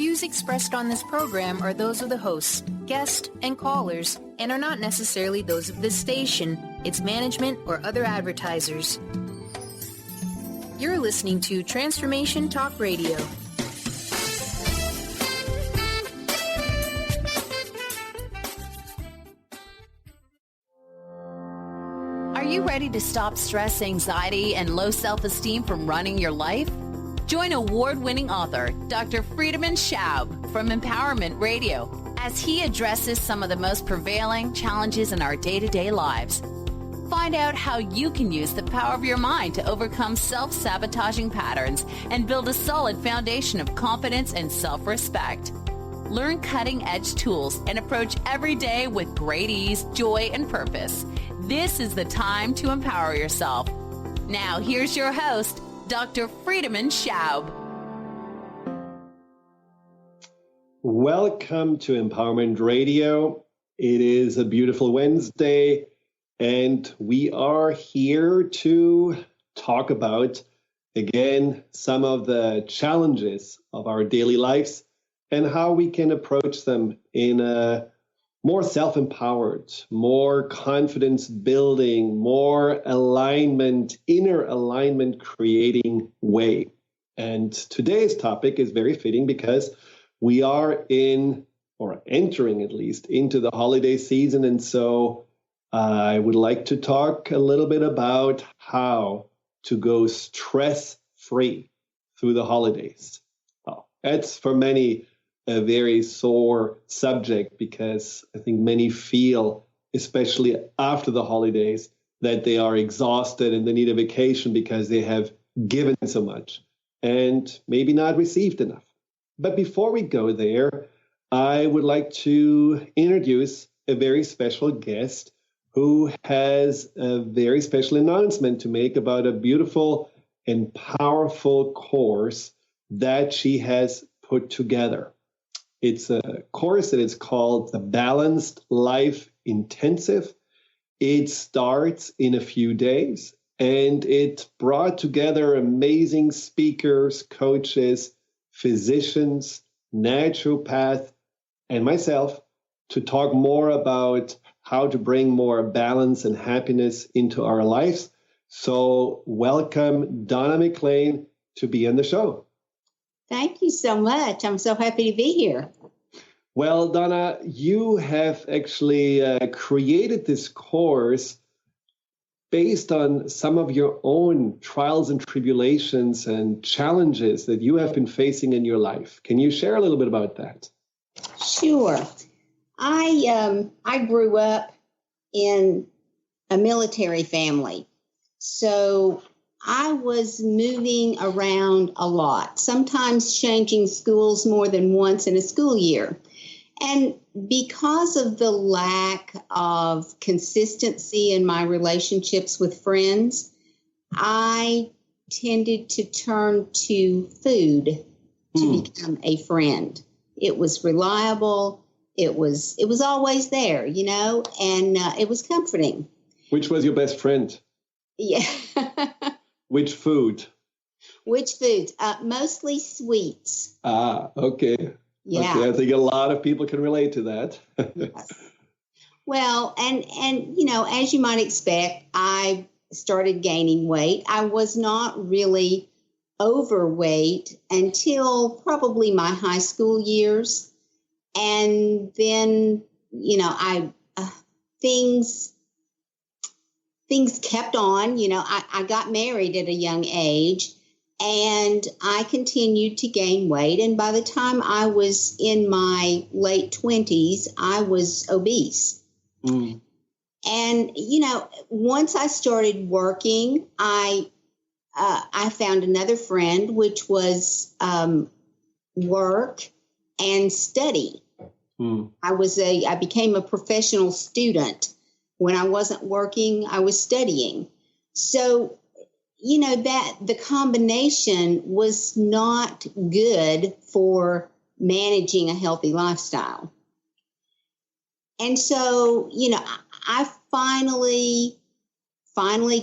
views expressed on this program are those of the hosts, guests, and callers, and are not necessarily those of this station, its management, or other advertisers. You're listening to Transformation Talk Radio. Are you ready to stop stress, anxiety, and low self-esteem from running your life? Join award-winning author Dr. Friedemann Schaub from Empowerment Radio as he addresses some of the most prevailing challenges in our day-to-day lives. Find out how you can use the power of your mind to overcome self-sabotaging patterns and build a solid foundation of confidence and self-respect. Learn cutting-edge tools and approach every day with great ease, joy, and purpose. This is the time to empower yourself. Now, here's your host, Dr. Friedemann Schaub. Welcome to Empowerment Radio. It is a beautiful Wednesday, and we are here to talk about, again, some of the challenges of our daily lives and how we can approach them in a more self-empowered, more confidence-building, more alignment, inner alignment creating way. And today's topic is very fitting because we are entering at least, into the holiday season. And so I would like to talk a little bit about how to go stress-free through the holidays. Well, that's for many a very sore subject because I think many feel, especially after the holidays, that they are exhausted and they need a vacation because they have given so much and maybe not received enough. But before we go there, I would like to introduce a very special guest who has a very special announcement to make about a beautiful and powerful course that she has put together. It's a course that is called the Balanced Life Intensive. It starts in a few days, and it brought together amazing speakers, coaches, physicians, naturopaths, and myself to talk more about how to bring more balance and happiness into our lives. So welcome Donna McLean to be on the show. Thank you so much. I'm so happy to be here. Well, Donna, you have actually created this course based on some of your own trials and tribulations and challenges that you have been facing in your life. Can you share a little bit about that? Sure. I grew up in a military family, so I was moving around a lot, sometimes changing schools more than once in a school year. And because of the lack of consistency in my relationships with friends, I tended to turn to food to become a friend. It was reliable. It was always there, and it was comforting. Which was your best friend? Yeah. Which food? Which foods? Mostly sweets. Ah, okay. Yeah. Okay, I think a lot of people can relate to that. Yes. Well, and as you might expect, I started gaining weight. I was not really overweight until probably my high school years. And then, things kept on. I got married at a young age, and I continued to gain weight. And by the time I was in my late 20s, I was obese. And, once I started working, I found another friend, which was work and study. I became a professional student. When I wasn't working, I was studying. So, that the combination was not good for managing a healthy lifestyle. And so, I finally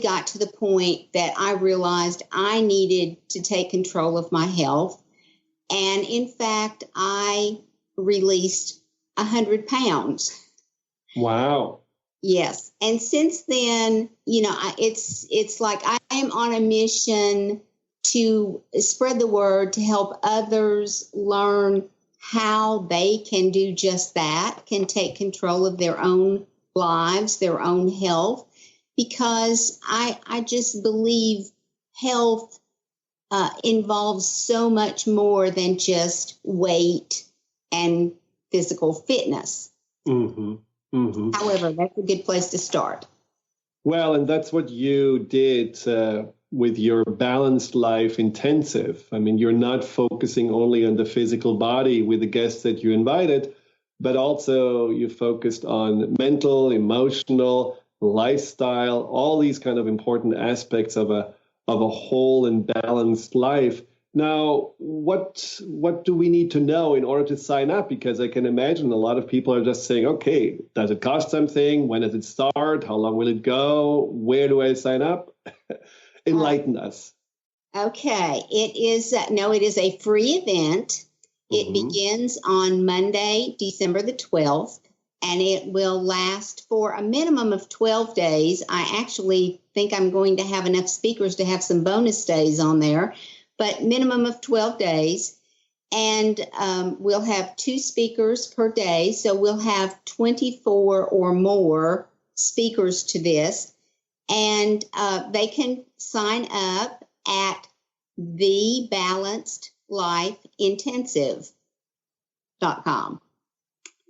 got to the point that I realized I needed to take control of my health. And in fact, I released 100 pounds. Wow. Yes. And since then, it's like I am on a mission to spread the word, to help others learn how they can do just that, can take control of their own lives, their own health, because I just believe health involves so much more than just weight and physical fitness. Mm-hmm. Mm-hmm. However, that's a good place to start. Well, and that's what you did with your Balanced Life Intensive. I mean, you're not focusing only on the physical body with the guests that you invited, but also you focused on mental, emotional, lifestyle, all these kind of important aspects of a whole and balanced life. Now, what do we need to know in order to sign up? Because I can imagine a lot of people are just saying, okay, does it cost something? When does it start? How long will it go? Where do I sign up? Enlighten us. Okay. It is a free event. It begins on Monday, December the 12th, and it will last for a minimum of 12 days. I actually think I'm going to have enough speakers to have some bonus days on there, but minimum of 12 days. And we'll have 2 speakers per day. So we'll have 24 or more speakers to this. And they can sign up at thebalancedlifeintensive.com.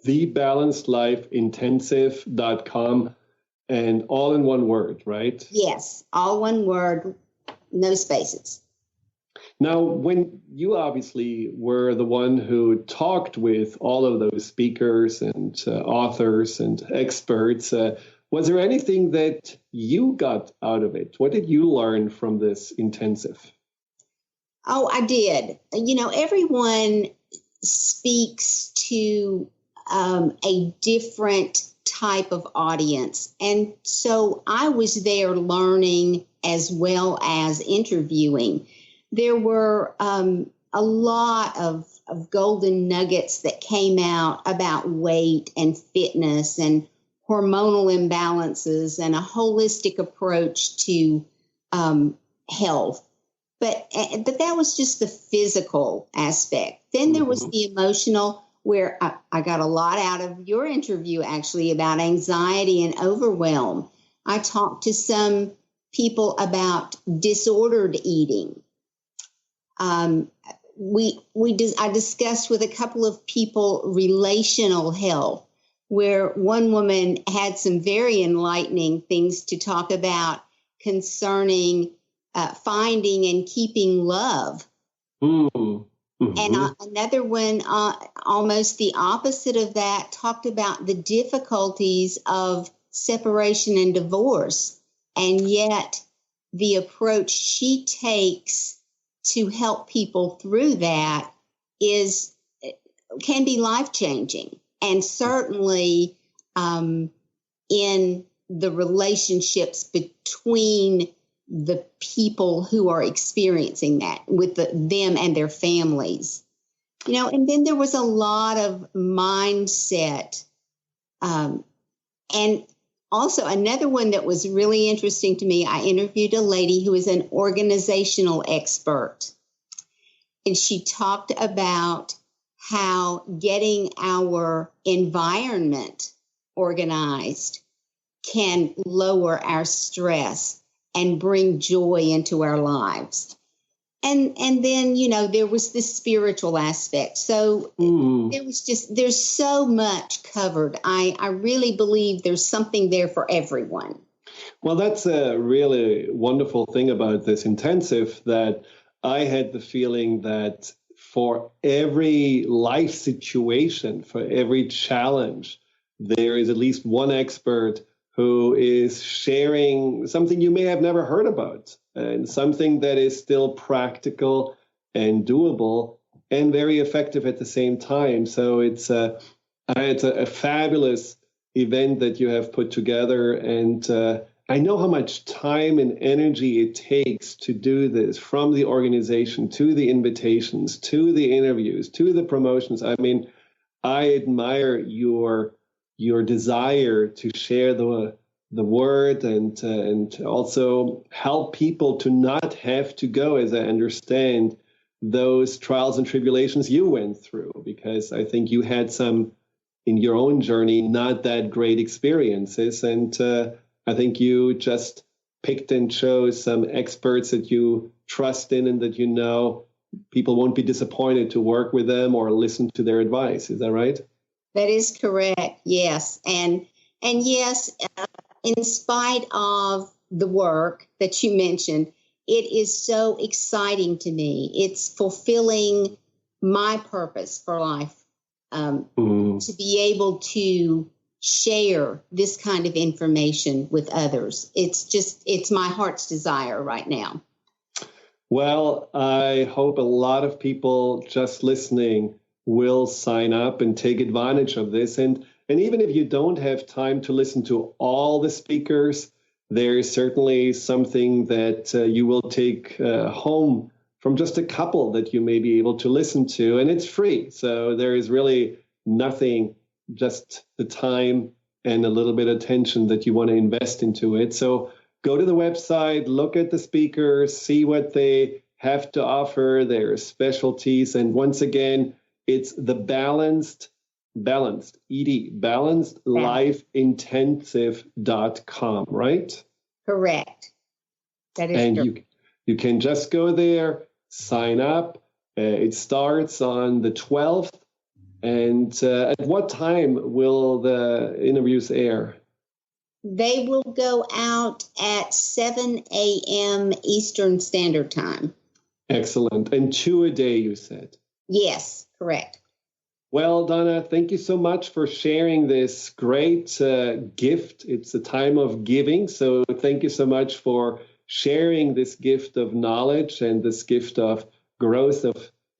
thebalancedlifeintensive.com, and all in one word, right? Yes, all one word, no spaces. Now, when you obviously were the one who talked with all of those speakers and authors and experts, was there anything that you got out of it? What did you learn from this intensive? Oh, I did. Everyone speaks to a different type of audience. And so I was there learning as well as interviewing. There were a lot of golden nuggets that came out about weight and fitness and hormonal imbalances and a holistic approach to health. But that was just the physical aspect. Then there was the emotional, where I got a lot out of your interview, actually, about anxiety and overwhelm. I talked to some people about disordered eating. I discussed with a couple of people relational health, where one woman had some very enlightening things to talk about concerning finding and keeping love. And another one, almost the opposite of that, talked about the difficulties of separation and divorce. And yet the approach she takes to help people through that can be life-changing. And certainly in the relationships between the people who are experiencing that with them and their families. And then there was a lot of mindset. And also another one that was really interesting to me, I interviewed a lady who is an organizational expert. And she talked about how getting our environment organized can lower our stress and bring joy into our lives. And then, there was the spiritual aspect. So there's so much covered. I really believe there's something there for everyone. Well, that's a really wonderful thing about this intensive, that I had the feeling that for every life situation, for every challenge, there is at least one expert who is sharing something you may have never heard about, and something that is still practical and doable and very effective at the same time. So it's a fabulous event that you have put together, and I know how much time and energy it takes to do this, from the organization to the invitations, to the interviews, to the promotions. I mean, I admire your desire to share the word and also help people to not have to go, as I understand, those trials and tribulations you went through, because I think you had some in your own journey not that great experiences, and I think you just picked and chose some experts that you trust in and that you know people won't be disappointed to work with them or listen to their advice. Is that right? That is correct. Yes. And yes, in spite of the work that you mentioned, it is so exciting to me. It's fulfilling my purpose for life, to be able to share this kind of information with others. It's my heart's desire right now. Well, I hope a lot of people just listening will sign up and take advantage of this. And even if you don't have time to listen to all the speakers, there is certainly something that you will take home from just a couple that you may be able to listen to, and it's free. So there is really nothing, just the time and a little bit of attention that you want to invest into it. So go to the website, look at the speakers, see what they have to offer, their specialties. And once again, it's the balanced lifeintensive.com, right? Correct. That is and true. You can just go there, sign up. It starts on the 12th. And at what time will the interviews air? They will go out at 7 a.m. Eastern Standard Time. Excellent. And 2 a day, you said? Yes, correct. Well, Donna, thank you so much for sharing this great gift. It's a time of giving. So thank you so much for sharing this gift of knowledge and this gift of growth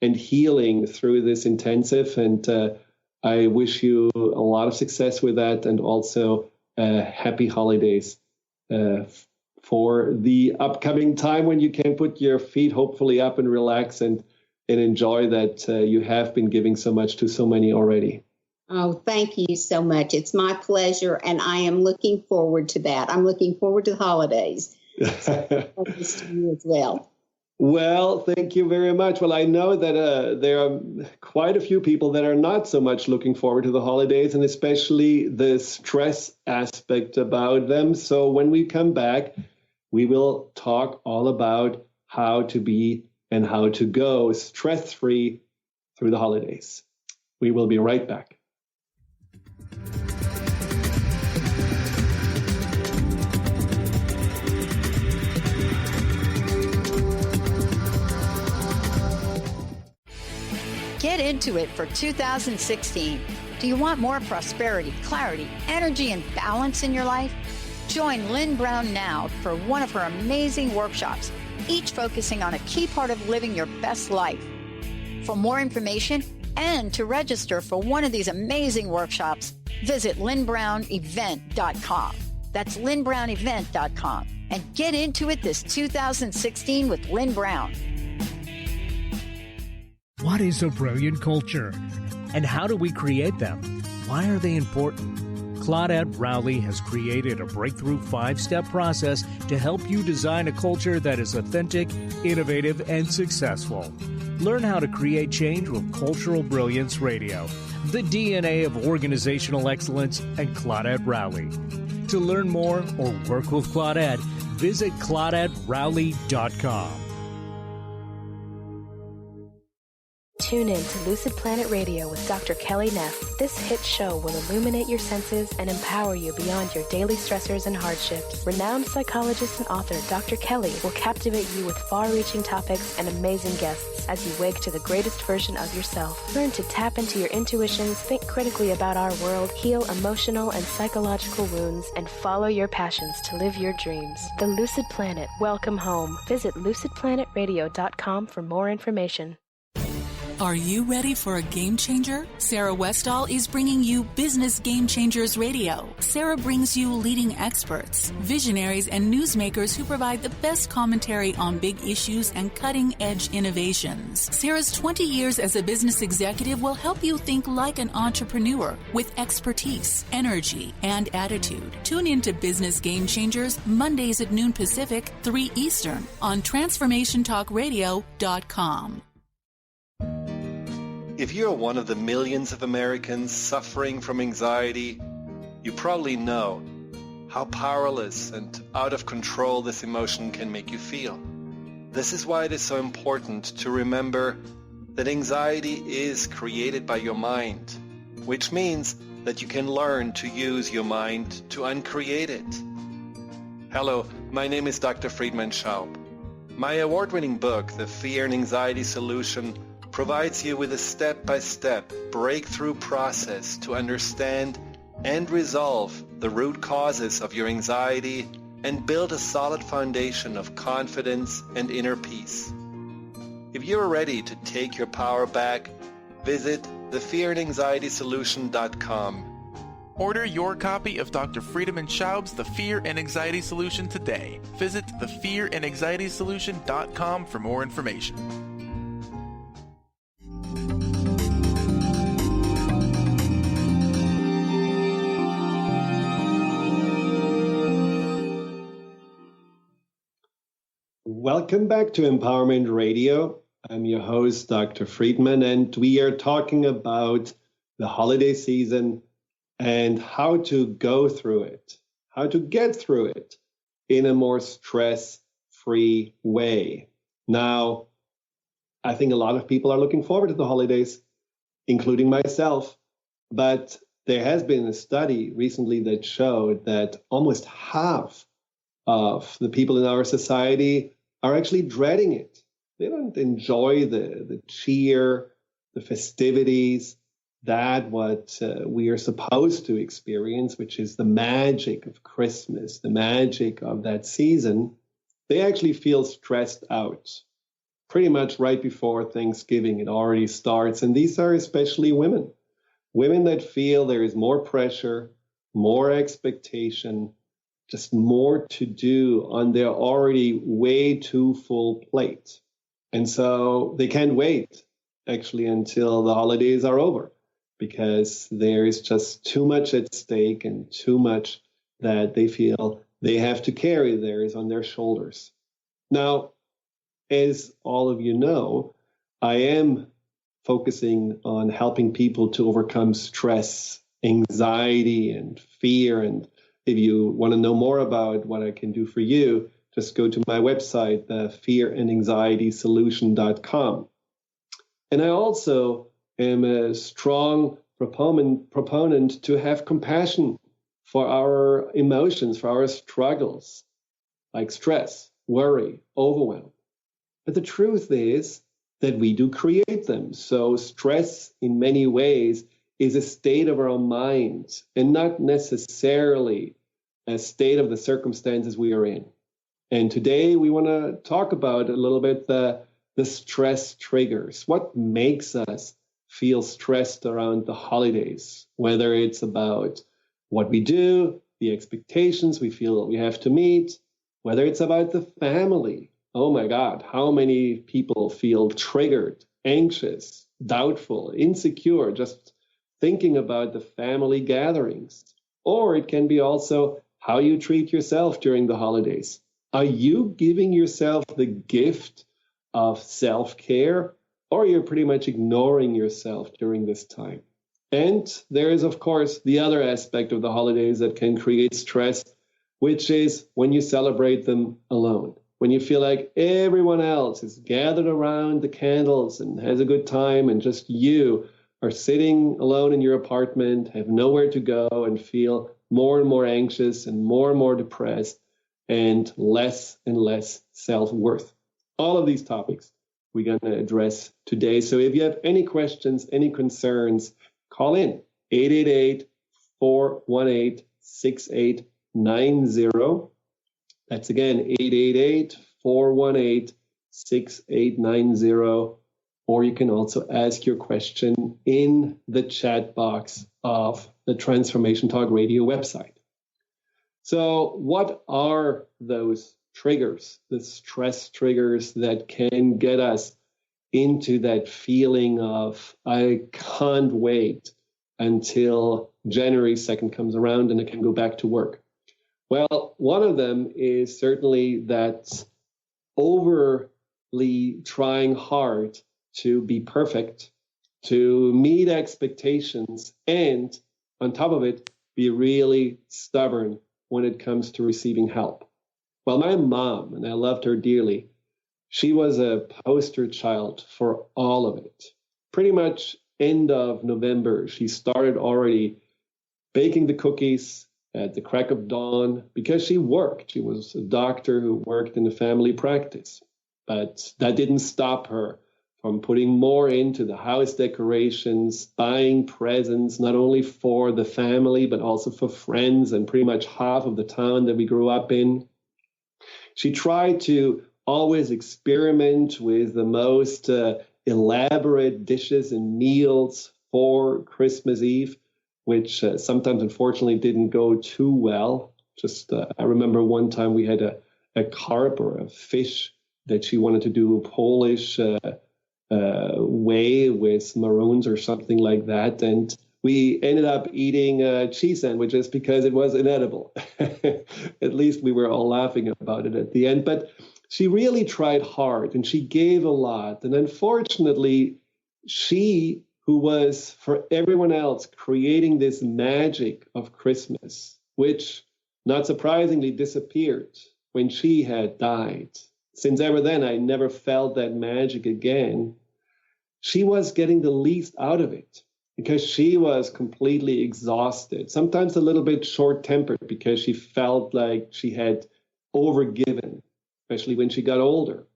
and healing through this intensive. And I wish you a lot of success with that, and also happy holidays for the upcoming time when you can put your feet hopefully up and relax and enjoy that you have been giving so much to so many already. Oh, thank you so much. It's my pleasure, and I am looking forward to that. I'm looking forward to the holidays. So to you as well. Well, thank you very much. Well, I know that there are quite a few people that are not so much looking forward to the holidays, and especially the stress aspect about them. So when we come back, we will talk all about how to be and how to go stress-free through the holidays. We will be right back. Get into it for 2016. Do you want more prosperity, clarity, energy, and balance in your life? Join Lynn Brown now for one of her amazing workshops, each focusing on a key part of living your best life. For more information and to register for one of these amazing workshops, visit lynnbrownevent.com. That's lynnbrownevent.com. And get into it this 2016 with Lynn Brown. What is a brilliant culture? And how do we create them? Why are they important? Claudette Rowley has created a breakthrough 5-step process to help you design a culture that is authentic, innovative, and successful. Learn how to create change with Cultural Brilliance Radio, the DNA of organizational excellence, and Claudette Rowley. To learn more or work with Claudette, visit ClaudetteRowley.com. Tune in to Lucid Planet Radio with Dr. Kelly Neff. This hit show will illuminate your senses and empower you beyond your daily stressors and hardships. Renowned psychologist and author Dr. Kelly will captivate you with far-reaching topics and amazing guests as you wake to the greatest version of yourself. Learn to tap into your intuitions, think critically about our world, heal emotional and psychological wounds, and follow your passions to live your dreams. The Lucid Planet. Welcome home. Visit lucidplanetradio.com for more information. Are you ready for a game changer? Sarah Westall is bringing you Business Game Changers Radio. Sarah brings you leading experts, visionaries, and newsmakers who provide the best commentary on big issues and cutting-edge innovations. Sarah's 20 years as a business executive will help you think like an entrepreneur with expertise, energy, and attitude. Tune in to Business Game Changers Mondays at noon Pacific, 3 Eastern on TransformationTalkRadio.com. If you're one of the millions of Americans suffering from anxiety, you probably know how powerless and out of control this emotion can make you feel. This is why it is so important to remember that anxiety is created by your mind, which means that you can learn to use your mind to uncreate it. Hello, my name is Dr. Friedemann Schaub. My award-winning book, The Fear and Anxiety Solution, provides you with a step-by-step breakthrough process to understand and resolve the root causes of your anxiety and build a solid foundation of confidence and inner peace. If you are ready to take your power back, visit thefearandanxietysolution.com. Order your copy of Dr. Friedemann Schaub's The Fear and Anxiety Solution today. Visit thefearandanxietysolution.com for more information. Welcome back to Empowerment Radio. I'm your host, Dr. Friedemann, and we are talking about the holiday season and how to go through it, how to get through it in a more stress-free way. Now, I think a lot of people are looking forward to the holidays, including myself, but there has been a study recently that showed that almost half of the people in our society are actually dreading it. They don't enjoy the cheer, the festivities, that what we are supposed to experience, which is the magic of Christmas, the magic of that season. They actually feel stressed out. Pretty much right before Thanksgiving, it already starts. And these are especially women. Women that feel there is more pressure, more expectation, just more to do on their already way too full plate. And so they can't wait, actually, until the holidays are over, because there is just too much at stake and too much that they feel they have to carry theirs on their shoulders. Now, as all of you know, I am focusing on helping people to overcome stress, anxiety, and fear. And if you want to know more about what I can do for you, just go to my website, thefearandanxietysolution.com. And I also am a strong proponent to have compassion for our emotions, for our struggles, like stress, worry, overwhelm. But the truth is that we do create them. So stress, in many ways, is a state of our mind and not necessarily a state of the circumstances we are in. And today we want to talk about a little bit the stress triggers. What makes us feel stressed around the holidays, whether it's about what we do, the expectations we feel we have to meet, whether it's about the family. Oh my God, how many people feel triggered, anxious, doubtful, insecure, just thinking about the family gatherings. Or it can be also how you treat yourself during the holidays. Are you giving yourself the gift of self-care, or you're pretty much ignoring yourself during this time? And there is, of course, the other aspect of the holidays that can create stress, which is when you celebrate them alone. When you feel like everyone else is gathered around the candles and has a good time, and just you are sitting alone in your apartment, have nowhere to go, and feel more and more anxious and more depressed, and less self-worth. All of these topics we're going to address today. So if you have any questions, any concerns, call in 888-418-6890. That's again 888-418-6890. or you can also ask your question in the chat box of the Transformation Talk Radio website. So what are those triggers, the stress triggers that can get us into that feeling of, I can't wait until January 2nd comes around and I can go back to work? Well, one of them is certainly that overly trying hard to be perfect, to meet expectations, and on top of it, be really stubborn when it comes to receiving help. Well, my mom, and I loved her dearly, she was a poster child for all of it. Pretty much end of November, she started already baking the cookies at the crack of dawn because she worked. She was a doctor who worked in a family practice. But that didn't stop her from putting more into the house decorations, buying presents, not only for the family, but also for friends and pretty much half of the town that we grew up in. She tried to always experiment with the most elaborate dishes and meals for Christmas Eve, which sometimes unfortunately didn't go too well. I remember one time we had a carp or a fish that she wanted to do a Polish way with maroons or something like that. And we ended up eating cheese sandwiches because it was inedible. At least we were all laughing about it at the end. But she really tried hard and she gave a lot. And unfortunately, she, who was for everyone else creating this magic of Christmas, which not surprisingly disappeared when she had died. Since ever then, I never felt that magic again. She was getting the least out of it because she was completely exhausted, sometimes a little bit short-tempered because she felt like she had overgiven, especially when she got older.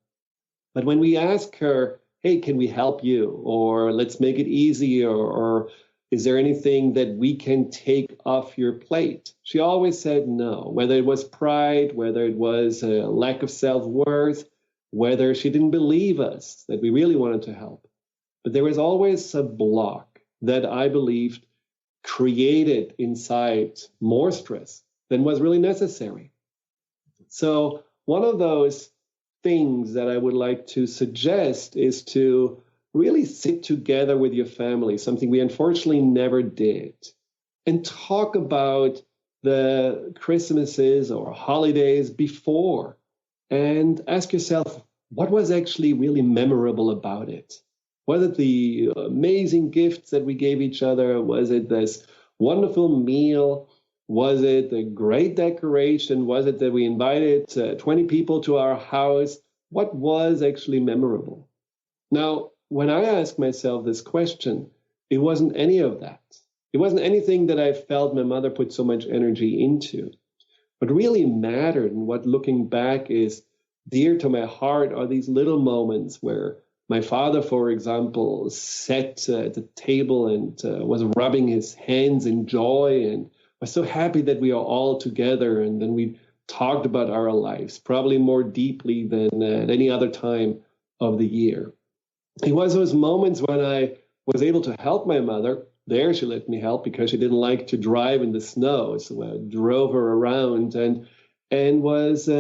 But when we asked her, hey, can we help you? Or let's make it easier, or is there anything that we can take off your plate? She always said no, whether it was pride, whether it was a lack of self-worth, whether she didn't believe us, that we really wanted to help. But there was always a block that I believed created inside more stress than was really necessary. So one of those things that I would like to suggest is to really sit together with your family, something we unfortunately never did, and talk about the Christmases or holidays before and ask yourself, what was actually really memorable about it? Was it the amazing gifts that we gave each other? Was it this wonderful meal? Was it a great decoration? Was it that we invited 20 people to our house? What was actually memorable? Now, when I asked myself this question, it wasn't any of that. It wasn't anything that I felt my mother put so much energy into. What really mattered and what looking back is dear to my heart are these little moments where my father, for example, sat at the table and was rubbing his hands in joy and was so happy that we are all together. And then we talked about our lives, probably more deeply than at any other time of the year. It was those moments when I was able to help my mother. There she let me help because she didn't like to drive in the snow. So I drove her around and was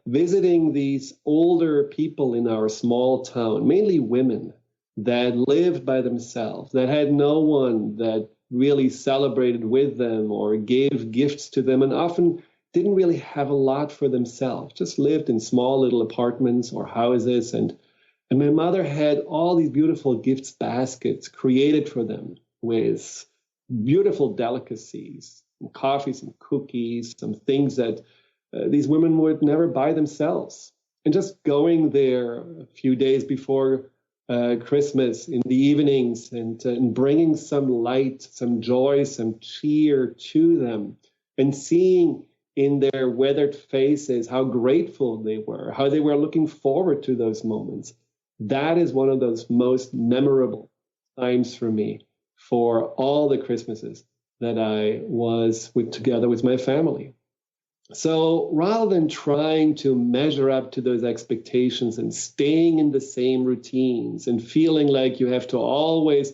visiting these older people in our small town, mainly women that lived by themselves, that had no one that really celebrated with them or gave gifts to them, and often didn't really have a lot for themselves, just lived in small little apartments or houses. And my mother had all these beautiful gifts baskets created for them with beautiful delicacies, some coffee, some cookies, some things that these women would never buy themselves. And just going there a few days before Christmas in the evenings and bringing some light, some joy, some cheer to them, and seeing in their weathered faces how grateful they were, how they were looking forward to those moments. That is one of those most memorable times for me for all the Christmases that I was together with my family. So rather than trying to measure up to those expectations and staying in the same routines and feeling like you have to always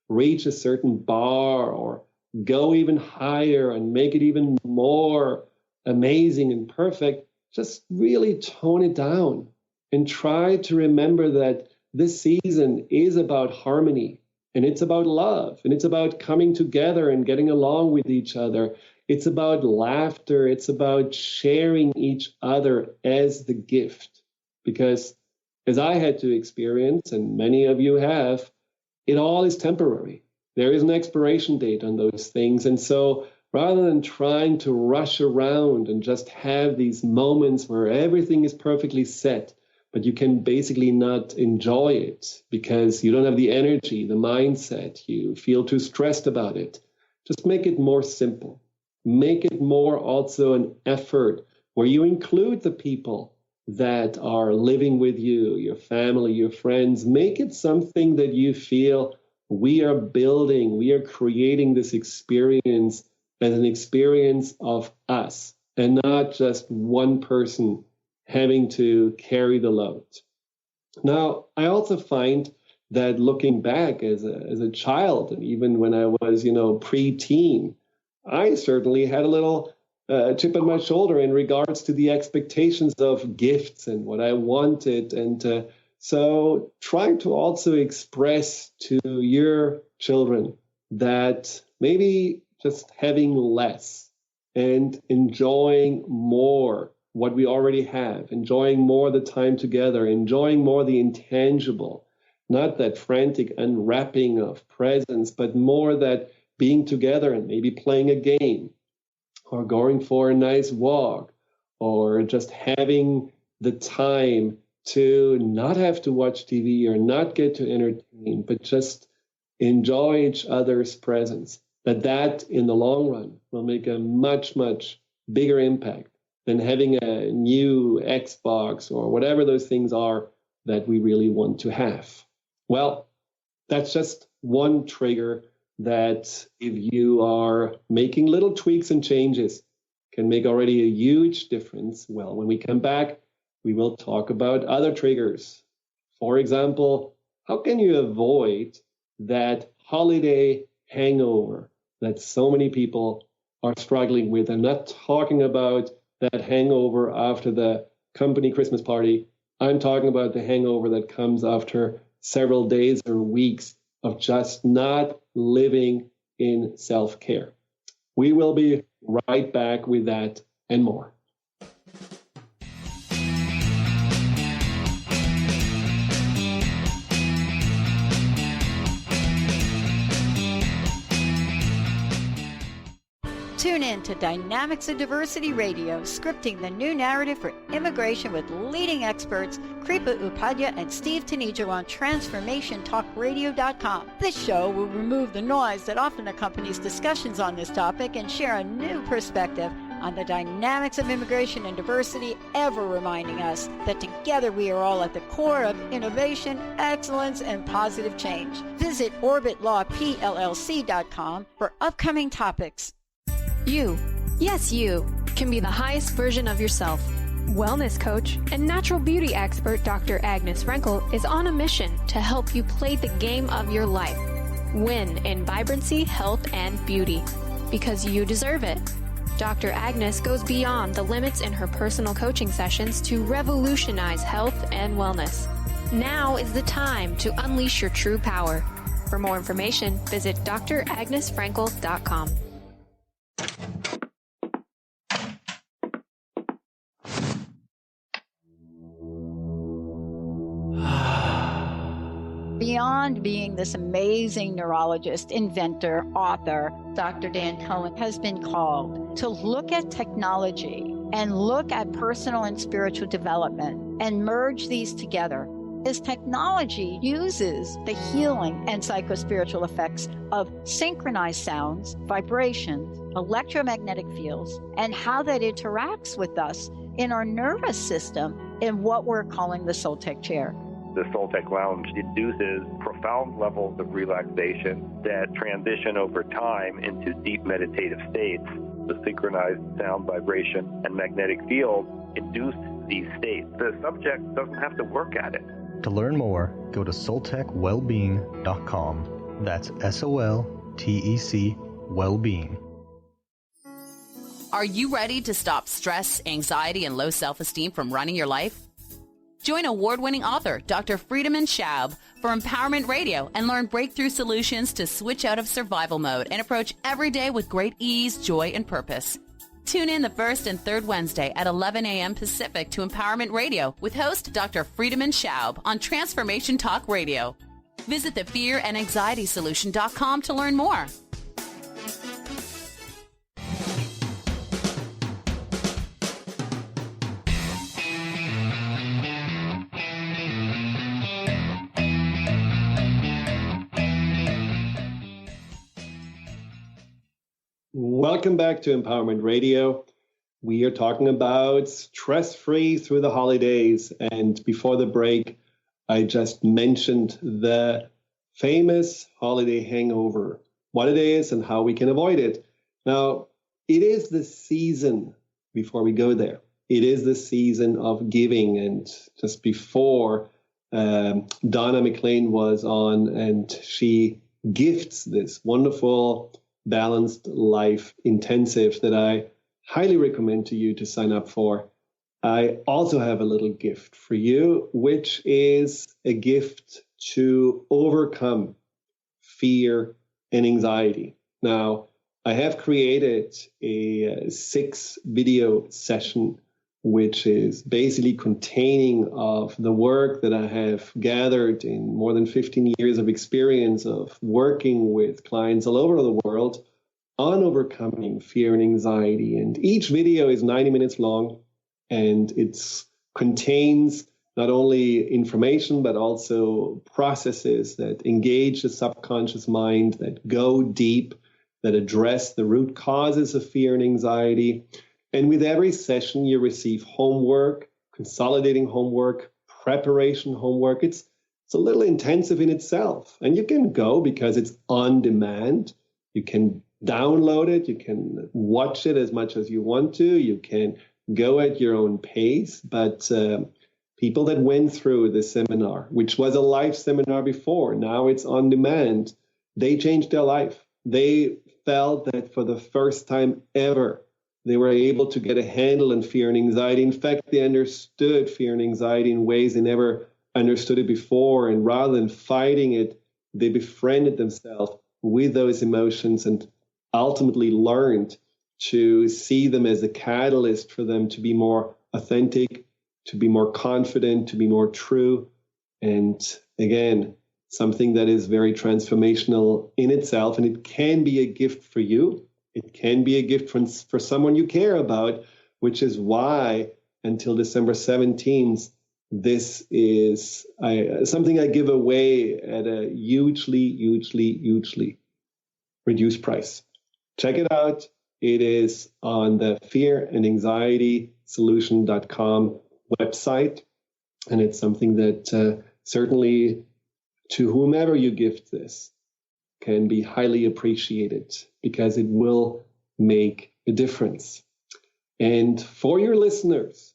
reach a certain bar or go even higher and make it even more amazing and perfect, just really tone it down and try to remember that this season is about harmony, and it's about love, and it's about coming together and getting along with each other. It's about laughter. It's about sharing each other as the gift. Because as I had to experience, and many of you have, it all is temporary. There is an expiration date on those things. And so rather than trying to rush around and just have these moments where everything is perfectly set, but you can basically not enjoy it because you don't have the energy, the mindset, you feel too stressed about it, just make it more simple. Make it more also an effort where you include the people that are living with you, your family, your friends. Make it something that you feel we are building, we are creating this experience as an experience of us and not just one person having to carry the load. Now, I also find that looking back as a child, and even when I was, pre-teen, I certainly had a little chip on my shoulder in regards to the expectations of gifts and what I wanted. And so try to also express to your children that maybe just having less and enjoying more what we already have, enjoying more the time together, enjoying more the intangible, not that frantic unwrapping of presents, but more that being together and maybe playing a game or going for a nice walk or just having the time to not have to watch TV or not get to entertain, but just enjoy each other's presence. That in the long run will make a much, much bigger impact than having a new Xbox or whatever those things are that we really want to have. Well, that's just one trigger that if you are making little tweaks and changes can make already a huge difference. Well, when we come back, we will talk about other triggers. For example, how can you avoid that holiday hangover that so many people are struggling with? I'm not talking about that hangover after the company Christmas party. I'm talking about the hangover that comes after several days or weeks of just not living in self-care. We will be right back with that and more. Tune in to Dynamics of Diversity Radio, scripting the new narrative for immigration with leading experts Kripa Upadhyaya and Steve Tanijo on TransformationTalkRadio.com. This show will remove the noise that often accompanies discussions on this topic and share a new perspective on the dynamics of immigration and diversity, ever reminding us that together we are all at the core of innovation, excellence, and positive change. Visit OrbitLawPLLC.com for upcoming topics. You, yes you, can be the highest version of yourself. Wellness coach and natural beauty expert Dr. Agnes Frenkel is on a mission to help you play the game of your life. Win in vibrancy, health, and beauty. Because you deserve it. Dr. Agnes goes beyond the limits in her personal coaching sessions to revolutionize health and wellness. Now is the time to unleash your true power. For more information, visit dragnesfrenkel.com. Beyond being this amazing neurologist, inventor, author, Dr. Dan Cohen has been called to look at technology and look at personal and spiritual development and merge these together. As technology uses the healing and psychospiritual effects of synchronized sounds, vibrations, electromagnetic fields, and how that interacts with us in our nervous system in what we're calling the Soul Tech Chair. The Soul Tech Lounge induces profound levels of relaxation that transition over time into deep meditative states the synchronized sound, vibration, and magnetic field induce these states. The subject doesn't have to work at it. To learn more, go to soltechwellbeing.com. That's SOLTEC Wellbeing. Are you ready to stop stress, anxiety, and low self-esteem from running your life? Join award-winning author Dr. Friedemann Schaub for Empowerment Radio and learn breakthrough solutions to switch out of survival mode and approach every day with great ease, joy, and purpose. Tune in the first and third Wednesday at 11 a.m. Pacific to Empowerment Radio with host Dr. Friedemann Schaub on Transformation Talk Radio. Visit theFearAndAnxietySolution.com to learn more. Welcome back to Empowerment Radio. We are talking about stress-free through the holidays. And before the break, I just mentioned the famous holiday hangover, what it is and how we can avoid it. Now, it is the season, before we go there, it is the season of giving. And just before, Donna McLean was on, and she gifts this wonderful Balanced Life Intensive that I highly recommend to you to sign up for. I also have a little gift for you, which is a gift to overcome fear and anxiety. Now, I have created a 6-video session, which is basically containing of the work that I have gathered in more than 15 years of experience of working with clients all over the world on overcoming fear and anxiety. And each video is 90 minutes long, and it contains not only information, but also processes that engage the subconscious mind, that go deep, that address the root causes of fear and anxiety. And with every session, you receive homework, consolidating homework, preparation homework. It's a little intensive in itself. And you can go because it's on demand. You can download it. You can watch it as much as you want to. You can go at your own pace. But people that went through the seminar, which was a live seminar before, now it's on demand, they changed their life. They felt that for the first time ever, they were able to get a handle on fear and anxiety. In fact, they understood fear and anxiety in ways they never understood it before. And rather than fighting it, they befriended themselves with those emotions and ultimately learned to see them as a catalyst for them to be more authentic, to be more confident, to be more true. And again, something that is very transformational in itself. And it can be a gift for you. It can be a gift for someone you care about, which is why until December 17th, this is something I give away at a hugely reduced price. Check it out. It is on the fearandanxietysolution.com website. And it's something that certainly to whomever you gift this can be highly appreciated, because it will make a difference. And for your listeners,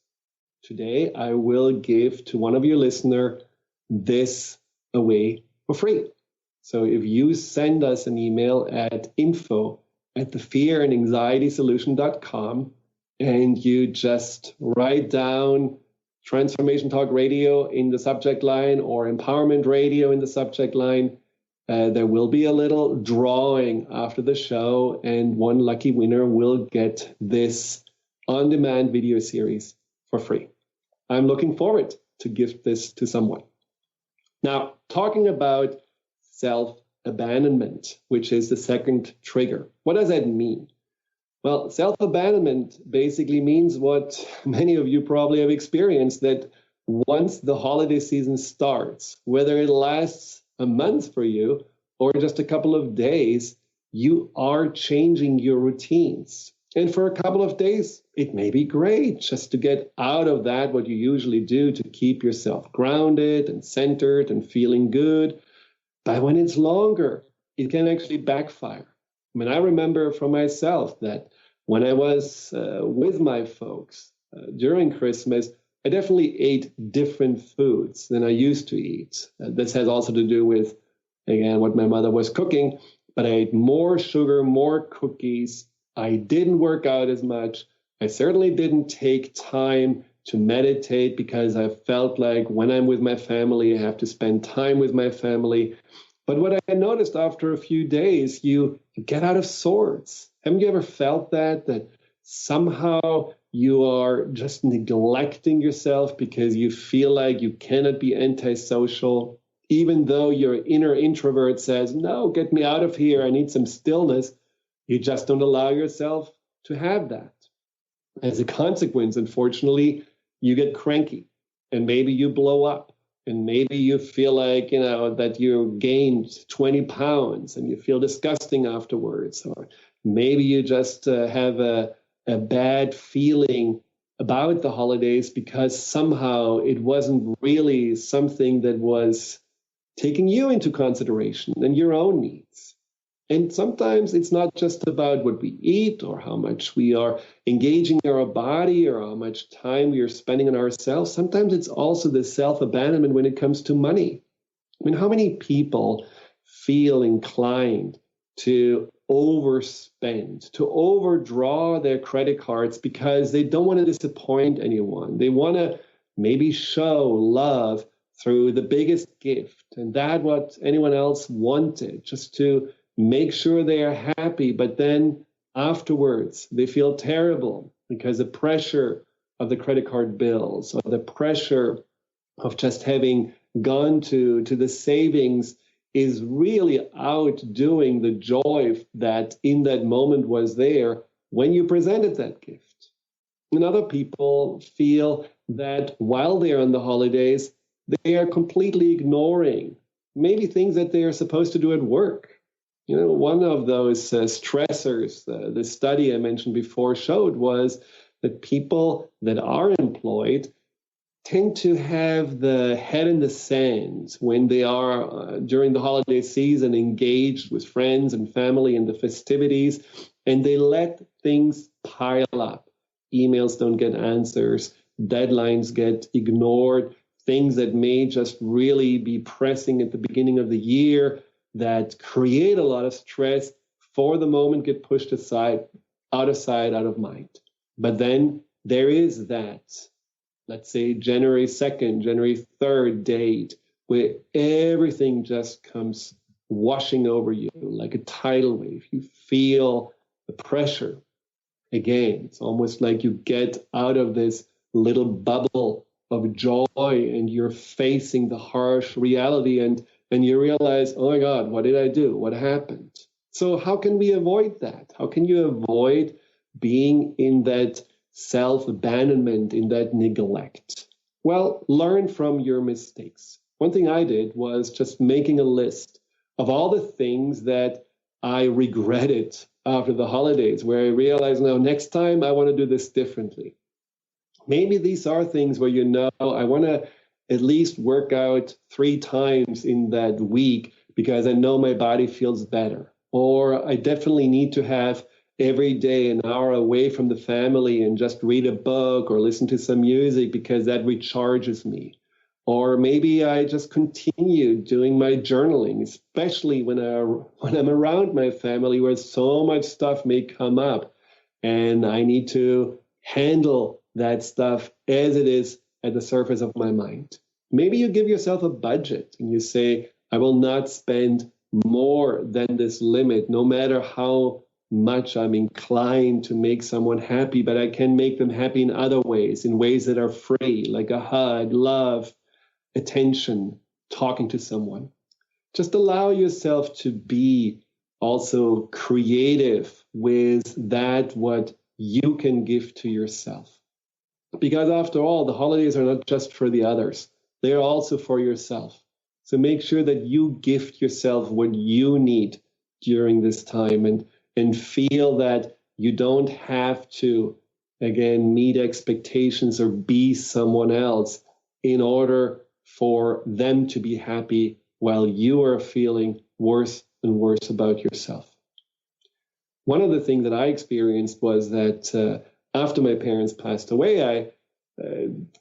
today I will give to one of your listeners this away for free. So if you send us an email at info@thefearandanxietysolution.com and you just write down Transformation Talk Radio in the subject line or Empowerment Radio in the subject line, there will be a little drawing after the show, and one lucky winner will get this on-demand video series for free. I'm looking forward to gift this to someone. Now, talking about self-abandonment, which is the second trigger. What does that mean? Well, self-abandonment basically means what many of you probably have experienced, that once the holiday season starts, whether it lasts a month for you or just a couple of days, you are changing your routines. And for a couple of days, it may be great just to get out of that, what you usually do to keep yourself grounded and centered and feeling good. But when it's longer, it can actually backfire. I mean, I remember for myself that when I was with my folks during Christmas, I definitely ate different foods than I used to eat. This has also to do with, again, what my mother was cooking, but I ate more sugar, more cookies. I didn't work out as much. I certainly didn't take time to meditate because I felt like when I'm with my family, I have to spend time with my family. But what I noticed after a few days, you get out of sorts. Haven't you ever felt that somehow you are just neglecting yourself because you feel like you cannot be antisocial, even though your inner introvert says, no, get me out of here, I need some stillness. You just don't allow yourself to have that. As a consequence, unfortunately, you get cranky and maybe you blow up and maybe you feel like, that you gained 20 pounds and you feel disgusting afterwards. Or maybe you just have a bad feeling about the holidays because somehow it wasn't really something that was taking you into consideration and your own needs. And sometimes it's not just about what we eat or how much we are engaging our body or how much time we are spending on ourselves. Sometimes it's also the self-abandonment when it comes to money. I mean, how many people feel inclined to overspend, to overdraw their credit cards because they don't want to disappoint anyone? They want to maybe show love through the biggest gift, and that what anyone else wanted, just to make sure they are happy, but then afterwards they feel terrible because the pressure of the credit card bills or the pressure of just having gone to the savings is really outdoing the joy that in that moment was there when you presented that gift. And other people feel that while they're on the holidays, they are completely ignoring maybe things that they are supposed to do at work. One of those stressors, the study I mentioned before showed was that people that are employed tend to have the head in the sand when they are, during the holiday season, engaged with friends and family in the festivities, and they let things pile up. Emails don't get answers, deadlines get ignored, things that may just really be pressing at the beginning of the year that create a lot of stress for the moment get pushed aside, out of sight, out of mind. But then there is that, let's say, January 2nd, January 3rd date where everything just comes washing over you like a tidal wave. You feel the pressure. Again, it's almost like you get out of this little bubble of joy and you're facing the harsh reality and you realize, oh my God, what did I do? What happened? So how can we avoid that? How can you avoid being in that self-abandonment, in that neglect? Well, learn from your mistakes. One thing I did was just making a list of all the things that I regretted after the holidays, where I realized, now next time I want to do this differently. Maybe these are things where I want to at least work out 3 times in that week because I know my body feels better. Or I definitely need to have every day an hour away from the family and just read a book or listen to some music because that recharges me. Or maybe I just continue doing my journaling, especially when I'm around my family where so much stuff may come up and I need to handle that stuff as it is at the surface of my mind. Maybe you give yourself a budget and you say, I will not spend more than this limit, no matter how much I'm inclined to make someone happy, but I can make them happy in other ways, in ways that are free, like a hug, love, attention, talking to someone. Just allow yourself to be also creative with that what you can give to yourself. Because after all, the holidays are not just for the others. They are also for yourself. So make sure that you gift yourself what you need during this time and feel that you don't have to, again, meet expectations or be someone else in order for them to be happy while you are feeling worse and worse about yourself. one of the things that I experienced was that after my parents passed away, I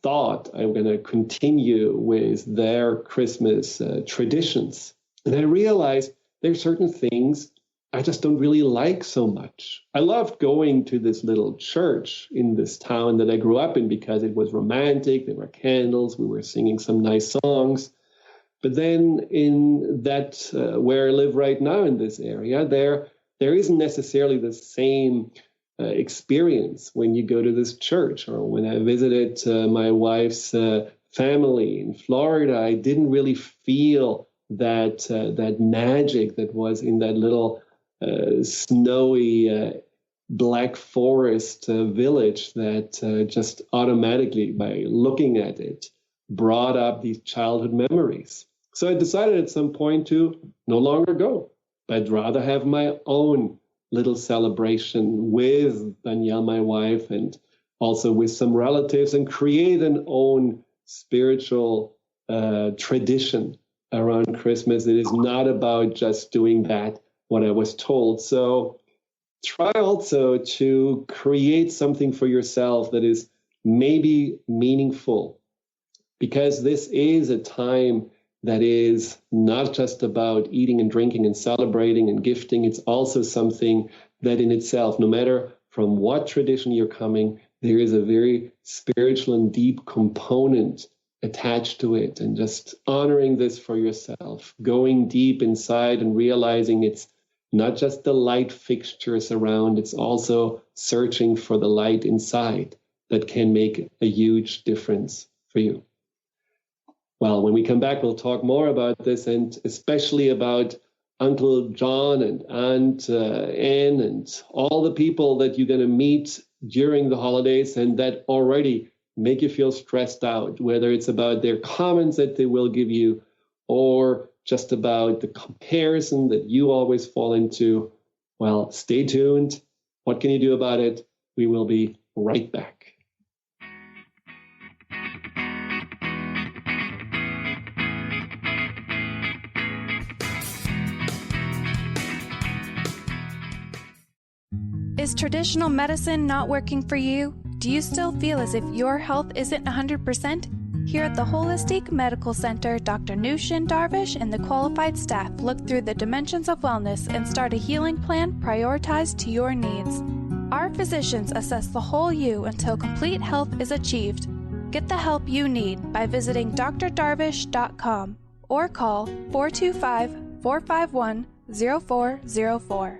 thought I'm going to continue with their Christmas traditions. And I realized there are certain things I just don't really like so much. I loved going to this little church in this town that I grew up in because it was romantic. There were candles. We were singing some nice songs. But then in that, where I live right now in this area, there isn't necessarily the same experience when you go to this church. Or when I visited my wife's family in Florida, I didn't really feel that magic that was in that little snowy Black Forest village that just automatically, by looking at it, brought up these childhood memories. So I decided at some point to no longer go, but rather have my own little celebration with Danielle, my wife, and also with some relatives, and create an own spiritual tradition around Christmas. It is not about just doing that, what I was told. So try also to create something for yourself that is maybe meaningful, because this is a time that is not just about eating and drinking and celebrating and gifting. It's also something that in itself, no matter from what tradition you're coming, there is a very spiritual and deep component attached to it. And just honoring this for yourself, going deep inside and realizing it's not just the light fixtures around, it's also searching for the light inside that can make a huge difference for you. Well, when we come back, we'll talk more about this, and especially about Uncle John and Aunt Anne and all the people that you're going to meet during the holidays and that already make you feel stressed out, whether it's about their comments that they will give you or just about the comparison that you always fall into. Well, stay tuned. What can you do about it? We will be right back. Is traditional medicine not working for you? Do you still feel as if your health isn't 100%? Here at the Holistic Medical Center, Dr. Nushin Darvish and the qualified staff look through the dimensions of wellness and start a healing plan prioritized to your needs. Our physicians assess the whole you until complete health is achieved. Get the help you need by visiting drdarvish.com or call 425-451-0404.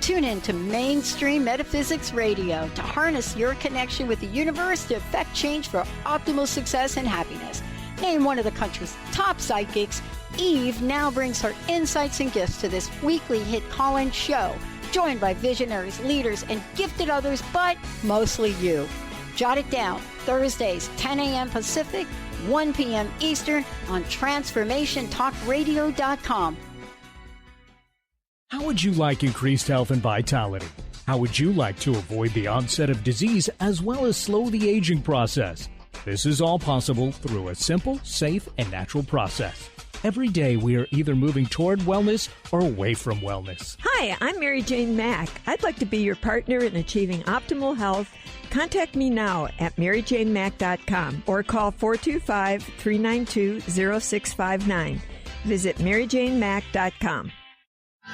Tune in to Mainstream Metaphysics Radio to harness your connection with the universe to effect change for optimal success and happiness. Named one of the country's top psychics, Eve now brings her insights and gifts to this weekly hit call-in show, joined by visionaries, leaders, and gifted others, but mostly you. Jot it down, Thursdays, 10 a.m. Pacific, 1 p.m. Eastern on TransformationTalkRadio.com. How would you like increased health and vitality? How would you like to avoid the onset of disease as well as slow the aging process? This is all possible through a simple, safe, and natural process. Every day we are either moving toward wellness or away from wellness. Hi, I'm Mary Jane Mack. I'd like to be your partner in achieving optimal health. Contact me now at maryjanemack.com or call 425-392-0659. Visit maryjanemack.com.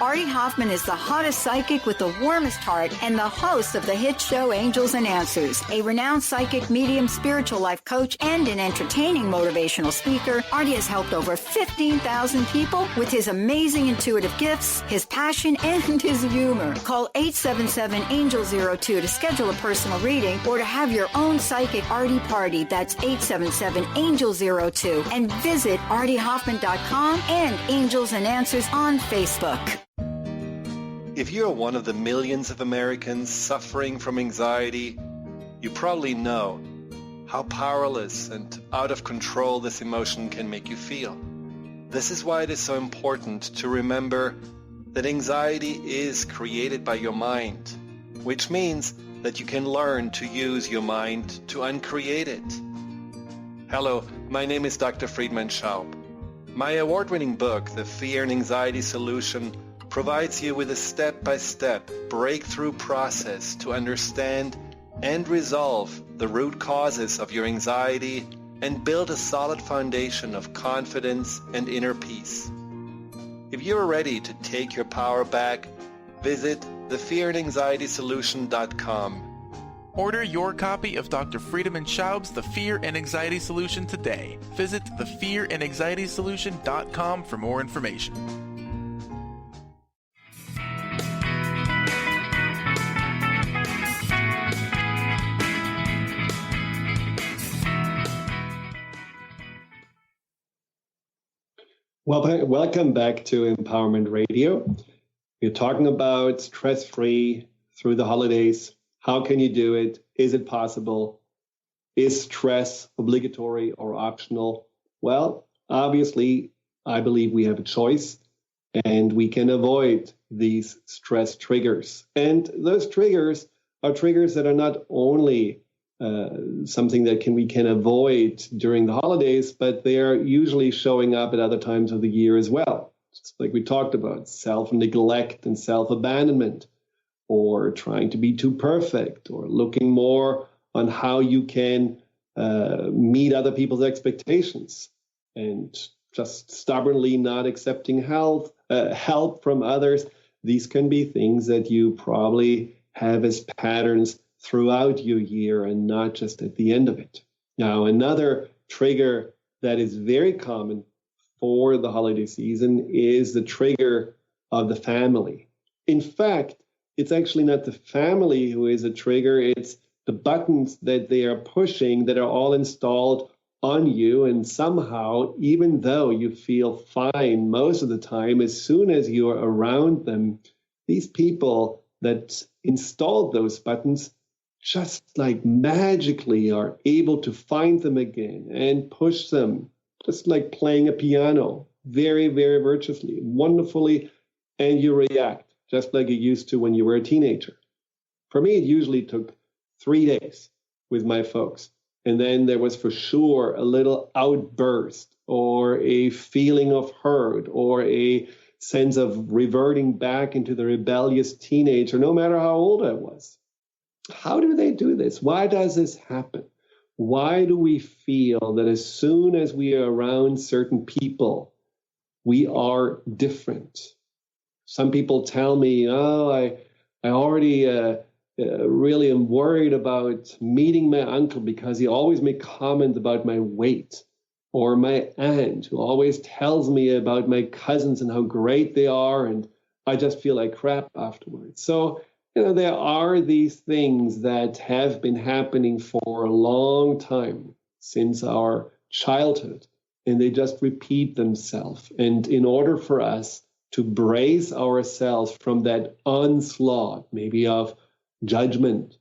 Artie Hoffman is the hottest psychic with the warmest heart and the host of the hit show Angels and Answers. A renowned psychic, medium, spiritual life coach, and an entertaining motivational speaker, Artie has helped over 15,000 people with his amazing intuitive gifts, his passion, and his humor. Call 877-ANGEL-02 to schedule a personal reading or to have your own psychic Artie party. That's 877-ANGEL-02. And visit artiehoffman.com and Angels and Answers on Facebook. If you're one of the millions of Americans suffering from anxiety, you probably know how powerless and out of control this emotion can make you feel. This is why it is so important to remember that anxiety is created by your mind, which means that you can learn to use your mind to uncreate it. Hello, my name is Dr. Friedemann Schaub. My award-winning book, The Fear and Anxiety Solution, provides you with a step-by-step breakthrough process to understand and resolve the root causes of your anxiety and build a solid foundation of confidence and inner peace. If you're ready to take your power back, visit thefearandanxietysolution.com. Order your copy of Dr. Friedemann Schaub's The Fear and Anxiety Solution today. Visit thefearandanxietysolution.com for more information. Well, welcome back to Empowerment Radio. We're talking about stress-free through the holidays. How can you do it? Is it possible? Is stress obligatory or optional? Well, obviously, I believe we have a choice and we can avoid these stress triggers. And those triggers are triggers that are not only something that we can avoid during the holidays, but they are usually showing up at other times of the year as well. Just like we talked about, self-neglect and self-abandonment, or trying to be too perfect, or looking more on how you can meet other people's expectations, and just stubbornly not accepting help from others. These can be things that you probably have as patterns throughout your year and not just at the end of it. Now, another trigger that is very common for the holiday season is the trigger of the family. In fact, it's actually not the family who is a trigger, it's the buttons that they are pushing that are all installed on you, and somehow, even though you feel fine most of the time, as soon as you are around them, these people that installed those buttons just like magically are able to find them again and push them, just like playing a piano, very, very virtuously, wonderfully, and you react just like you used to when you were a teenager. For me, it usually took 3 days with my folks. And then there was for sure a little outburst or a feeling of hurt or a sense of reverting back into the rebellious teenager, no matter how old I was. How do they do this? Why does this happen? Why do we feel that as soon as we are around certain people, we are different? Some people tell me, I already really am worried about meeting my uncle because he always makes comments about my weight, or my aunt who always tells me about my cousins and how great they are, and I just feel like crap afterwards. So, there are these things that have been happening for a long time, since our childhood, and they just repeat themselves. And in order for us to brace ourselves from that onslaught, maybe of judgment,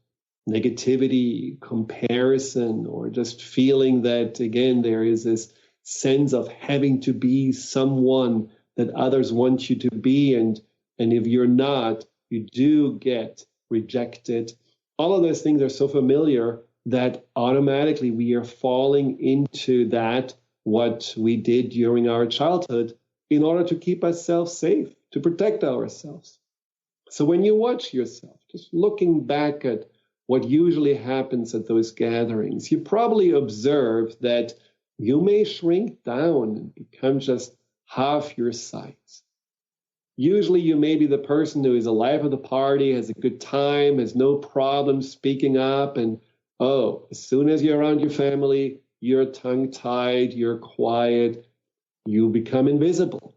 negativity, comparison, or just feeling that, again, there is this sense of having to be someone that others want you to be, and if you're not, you do get rejected. All of those things are so familiar that automatically we are falling into that, what we did during our childhood, in order to keep ourselves safe, to protect ourselves. So when you watch yourself, just looking back at what usually happens at those gatherings, you probably observe that you may shrink down and become just half your size. Usually you may be the person who is the life of the party, has a good time, has no problem speaking up, and as soon as you're around your family, you're tongue-tied, you're quiet, you become invisible.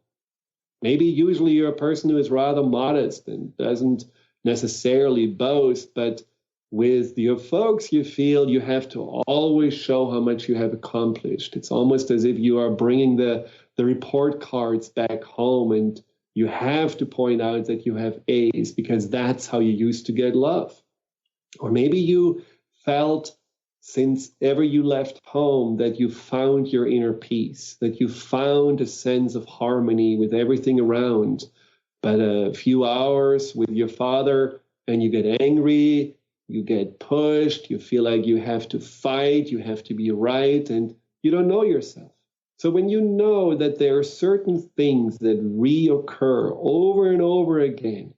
Maybe usually you're a person who is rather modest and doesn't necessarily boast, but with your folks, you feel you have to always show how much you have accomplished. It's almost as if you are bringing the report cards back home, and you have to point out that you have A's because that's how you used to get love. Or maybe you felt since ever you left home that you found your inner peace, that you found a sense of harmony with everything around. But a few hours with your father and you get angry, you get pushed, you feel like you have to fight, you have to be right, and you don't know yourself. So when you know that there are certain things that reoccur over and over again,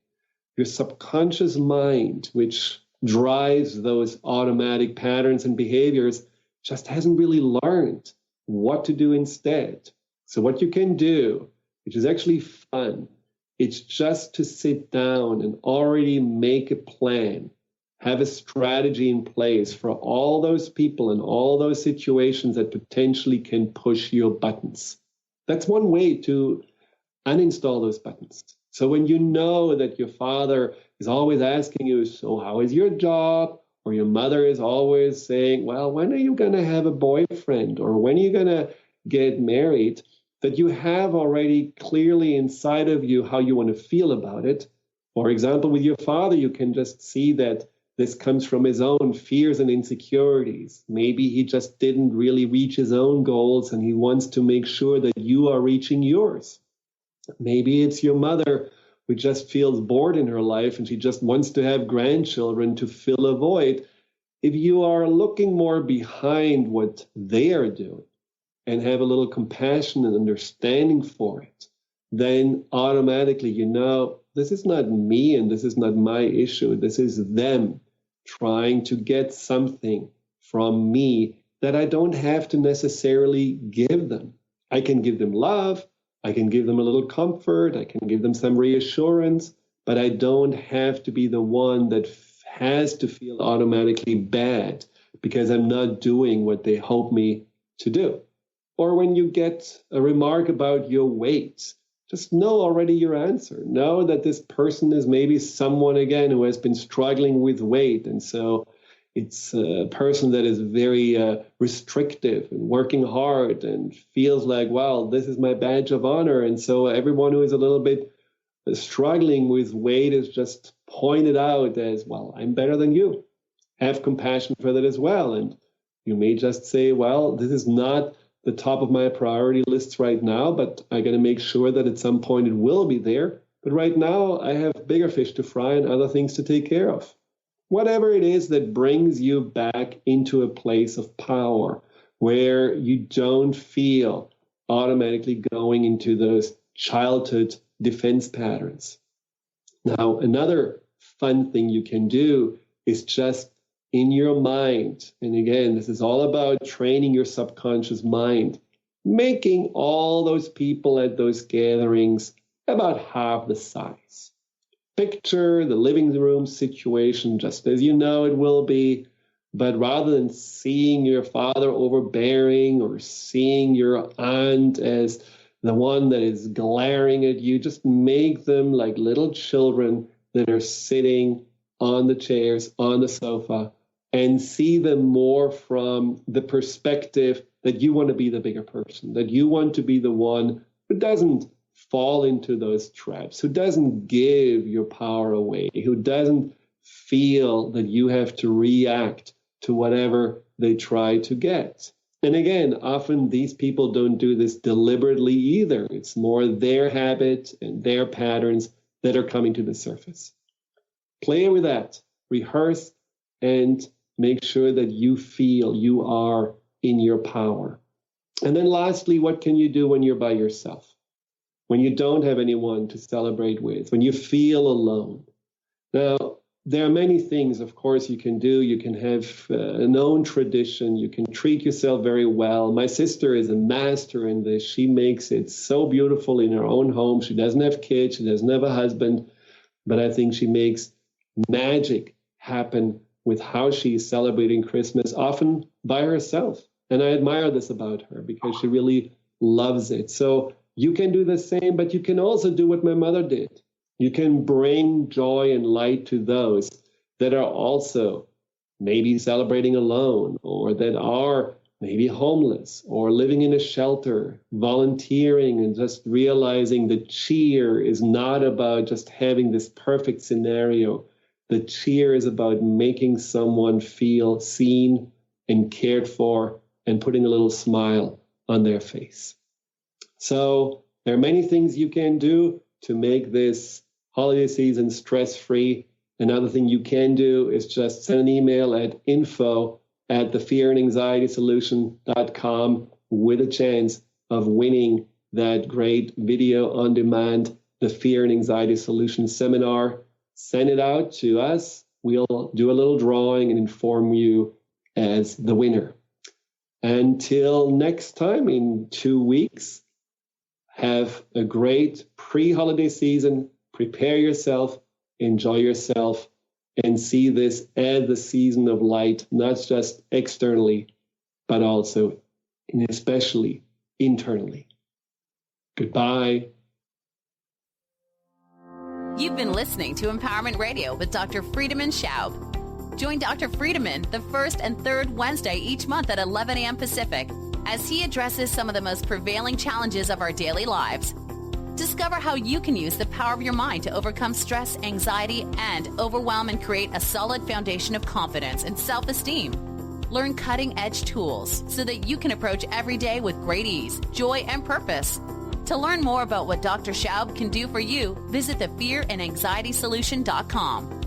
your subconscious mind, which drives those automatic patterns and behaviors, just hasn't really learned what to do instead. So what you can do, which is actually fun, it's just to sit down and already make a plan, have a strategy in place for all those people and all those situations that potentially can push your buttons. That's one way to uninstall those buttons. So when you know that your father is always asking you, so how is your job? Or your mother is always saying, well, when are you going to have a boyfriend? Or when are you going to get married? That you have already clearly inside of you how you want to feel about it. For example, with your father, you can just see that this comes from his own fears and insecurities. Maybe he just didn't really reach his own goals and he wants to make sure that you are reaching yours. Maybe it's your mother who just feels bored in her life and she just wants to have grandchildren to fill a void. If you are looking more behind what they are doing and have a little compassion and understanding for it, then automatically you know this is not me and this is not my issue. This is them trying to get something from me that I don't have to necessarily give them. I can give them love. I can give them a little comfort. I can give them some reassurance, but I don't have to be the one that has to feel automatically bad because I'm not doing what they hope me to do. Or when you get a remark about your weight, just know already your answer. Know that this person is maybe someone, again, who has been struggling with weight. And so it's a person that is very restrictive and working hard and feels like, well, this is my badge of honor. And so everyone who is a little bit struggling with weight is just pointed out as, well, I'm better than you. Have compassion for that as well. And you may just say, well, this is not the top of my priority lists right now, but I got to make sure that at some point it will be there. But right now I have bigger fish to fry and other things to take care of. Whatever it is that brings you back into a place of power where you don't feel automatically going into those childhood defense patterns. Now, another fun thing you can do is just in your mind, and again, this is all about training your subconscious mind, making all those people at those gatherings about half the size. Picture the living room situation just as you know it will be, but rather than seeing your father overbearing or seeing your aunt as the one that is glaring at you, just make them like little children that are sitting on the chairs, on the sofa, and see them more from the perspective that you want to be the bigger person, that you want to be the one who doesn't fall into those traps, who doesn't give your power away, who doesn't feel that you have to react to whatever they try to get. And again, often these people don't do this deliberately either. It's more their habit and their patterns that are coming to the surface. Play with that, rehearse, and make sure that you feel you are in your power. And then lastly, what can you do when you're by yourself? When you don't have anyone to celebrate with, when you feel alone. Now, there are many things, of course, you can do. You can have an own tradition. You can treat yourself very well. My sister is a master in this. She makes it so beautiful in her own home. She doesn't have kids. She doesn't have a husband. But I think she makes magic happen with how she's celebrating Christmas, often by herself. And I admire this about her because she really loves it. So you can do the same, but you can also do what my mother did. You can bring joy and light to those that are also maybe celebrating alone, or that are maybe homeless or living in a shelter, volunteering, and just realizing the cheer is not about just having this perfect scenario. The cheer is about making someone feel seen and cared for and putting a little smile on their face. So there are many things you can do to make this holiday season stress-free. Another thing you can do is just send an email at info@thefearandanxietysolution.com with a chance of winning that great video on demand, the Fear and Anxiety Solution Seminar, send it out to us. We'll do a little drawing and inform you as the winner. Until next time, in 2 weeks, have a great pre-holiday season. Prepare yourself, enjoy yourself, and see this as the season of light, not just externally, but also and especially internally. Goodbye. You've been listening to Empowerment Radio with Dr. Friedemann Schaub. Join Dr. Friedemann the first and third Wednesday each month at 11 a.m. Pacific as he addresses some of the most prevailing challenges of our daily lives. Discover how you can use the power of your mind to overcome stress, anxiety, and overwhelm and create a solid foundation of confidence and self-esteem. Learn cutting-edge tools so that you can approach every day with great ease, joy, and purpose. To learn more about what Dr. Schaub can do for you, visit thefearandanxietysolution.com.